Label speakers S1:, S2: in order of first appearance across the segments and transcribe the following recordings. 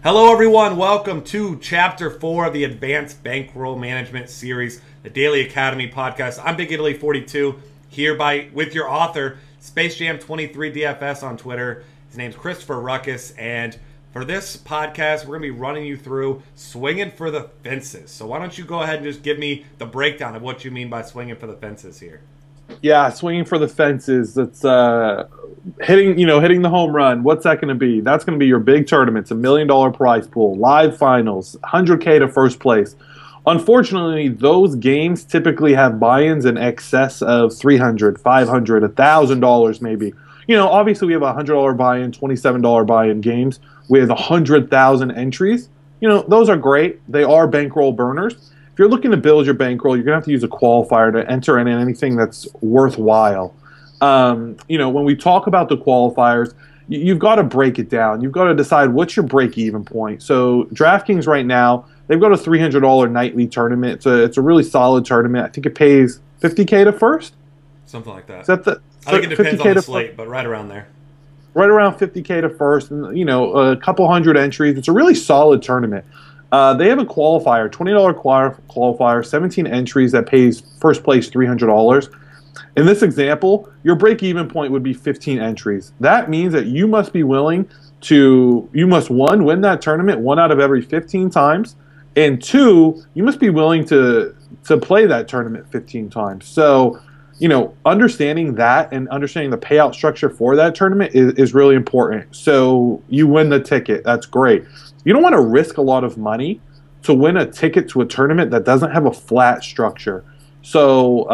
S1: Hello everyone, welcome to Chapter 4 of the Advanced Bankroll Management Series, the Daily Academy podcast. I'm Big Italy 42, here with your author, Space Jam 23 DFS on Twitter. His name's Christopher Ruckus, and for this podcast, we're going to be running you through swinging for the fences. So why don't you go ahead and just give me the breakdown of what you mean by swinging for the fences here.
S2: Yeah, swinging for the fences. It's hitting the home run. What's that going to be? That's going to be your big tournament. It's $1 million prize pool, live finals, 100K to first place. Unfortunately, those games typically have buy-ins in excess of $300, $500, $1,000 maybe. Obviously we have a $100 buy-in, $27 buy-in games with 100,000 entries. Those are great. They are bankroll burners. If you're looking to build your bankroll, you're going to have to use a qualifier to enter in anything that's worthwhile. When we talk about the qualifiers, you've got to break it down. You've got to decide what's your break-even point. So DraftKings right now, they've got a $300 nightly tournament. It's a really solid tournament. I think it pays $50K to first.
S1: Something like that.
S2: Is that the?
S1: I think it depends on the slate, but right around there.
S2: Right around $50K to first, and a couple hundred entries. It's a really solid tournament. They have a qualifier, $20 qualifier, 17 entries that pays first place $300. In this example, your break-even point would be 15 entries. That means that you must be willing to, one, win that tournament 1 out of every 15 times, and 2, you must be willing to play that tournament 15 times. So, understanding that and understanding the payout structure for that tournament is really important. So you win the ticket. That's great. You don't want to risk a lot of money to win a ticket to a tournament that doesn't have a flat structure. So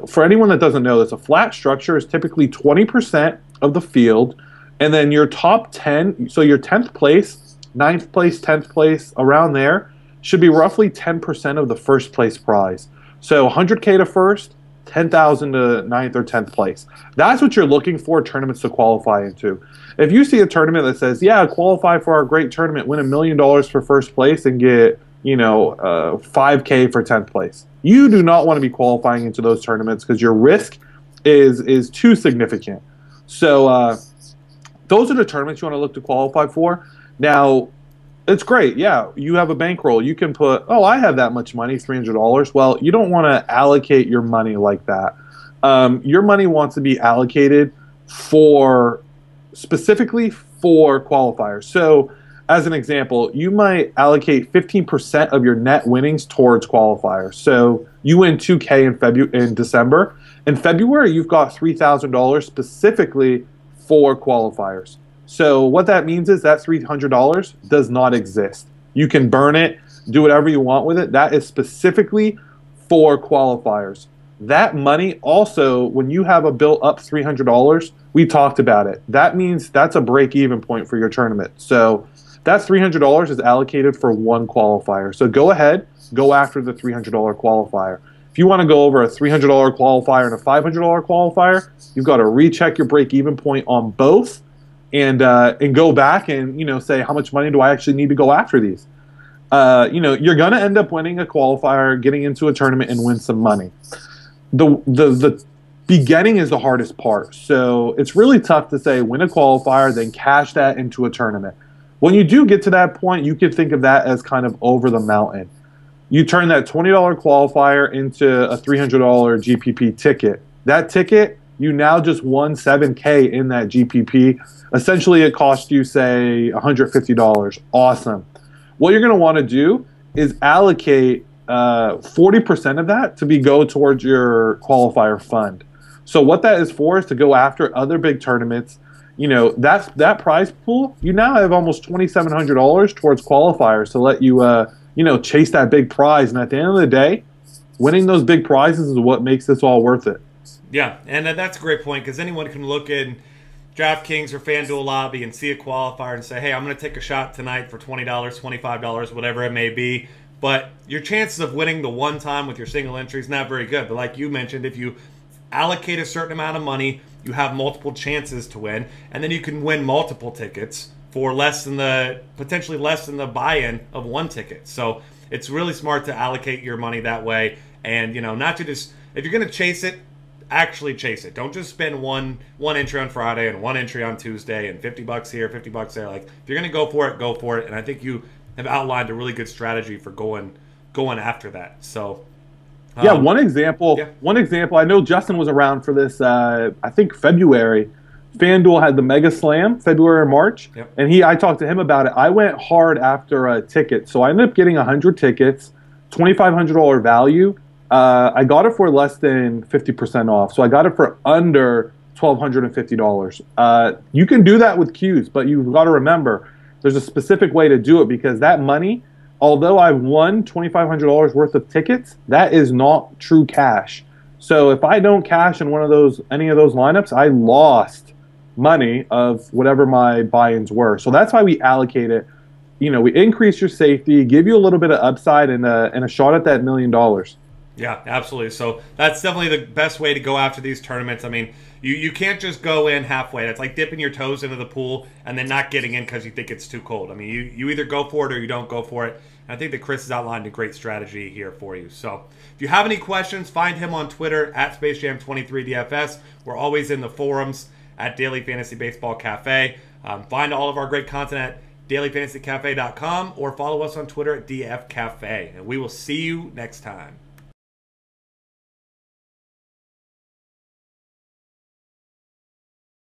S2: for anyone that doesn't know this, a flat structure is typically 20% of the field, and then your top 10, so your 10th place, 9th place, 10th place, around there, should be roughly 10% of the first place prize. So 100K to first, 10,000 to 9th or 10th place. That's what you're looking for tournaments to qualify into. If you see a tournament that says, yeah, qualify for our great tournament, win $1 million for first place and get, 5K for 10th place. You do not want to be qualifying into those tournaments because your risk is too significant. So those are the tournaments you want to look to qualify for. Now, it's great. Yeah, you have a bankroll. You can put, I have that much money, $300. Well, you don't want to allocate your money like that. Your money wants to be allocated specifically for qualifiers. So, as an example, you might allocate 15% of your net winnings towards qualifiers. So, you win 2K in December. In February, you've got $3,000 specifically for qualifiers. So what that means is that $300 does not exist. You can burn it, do whatever you want with it. That is specifically for qualifiers. That money also, when you have a built-up $300, we talked about it. That means that's a break-even point for your tournament. So that $300 is allocated for one qualifier. So go ahead, go after the $300 qualifier. If you want to go over a $300 qualifier and a $500 qualifier, you've got to recheck your break-even point on both. And go back and say, how much money do I actually need to go after these? You're gonna end up winning a qualifier, getting into a tournament, and win some money. The beginning is the hardest part. So it's really tough to say win a qualifier, then cash that into a tournament. When you do get to that point, you can think of that as kind of over the mountain. You turn that $20 qualifier into a $300 GPP ticket. That ticket, you now just won 7K in that GPP. Essentially, it cost you, say, $150. Awesome. What you're going to want to do is allocate 40% of that to go towards your qualifier fund. So what that is for is to go after other big tournaments. That prize pool, you now have almost $2,700 towards qualifiers to let you, chase that big prize. And at the end of the day, winning those big prizes is what makes this all worth it.
S1: Yeah, and that's a great point because anyone can look in DraftKings or FanDuel lobby and see a qualifier and say, hey, I'm going to take a shot tonight for $20, $25, whatever it may be. But your chances of winning the one time with your single entry is not very good. But like you mentioned, if you allocate a certain amount of money, you have multiple chances to win. And then you can win multiple tickets for potentially less than the buy-in of one ticket. So it's really smart to allocate your money that way. And, not to just, if you're going to chase it, actually chase it. Don't just spend one entry on Friday and one entry on Tuesday and $50 here, $50 there. Like, if you're going to go for it, go for it. And I think you have outlined a really good strategy for going after that. So,
S2: yeah, one example. I know Justin was around for this. I think February. FanDuel had the Mega Slam February or March, and I talked to him about it. I went hard after a ticket, so I ended up getting 100 tickets, $2,500 value. I got it for less than 50% off, so I got it for under $1,250. You can do that with Qs, but you've got to remember there's a specific way to do it, because that money, although I won $2,500 worth of tickets, that is not true cash. So if I don't cash in any of those lineups, I lost money of whatever my buy-ins were. So that's why we allocate it. We increase your safety, give you a little bit of upside, and a shot at that $1 million.
S1: Yeah, absolutely. So that's definitely the best way to go after these tournaments. I mean, you can't just go in halfway. That's like dipping your toes into the pool and then not getting in because you think it's too cold. I mean, you either go for it or you don't go for it. And I think that Chris has outlined a great strategy here for you. So if you have any questions, find him on Twitter at SpaceJam23DFS. We're always in the forums at Daily Fantasy Baseball Cafe. Find all of our great content at dailyfantasycafe.com or follow us on Twitter at DFCafe. And we will see you next time.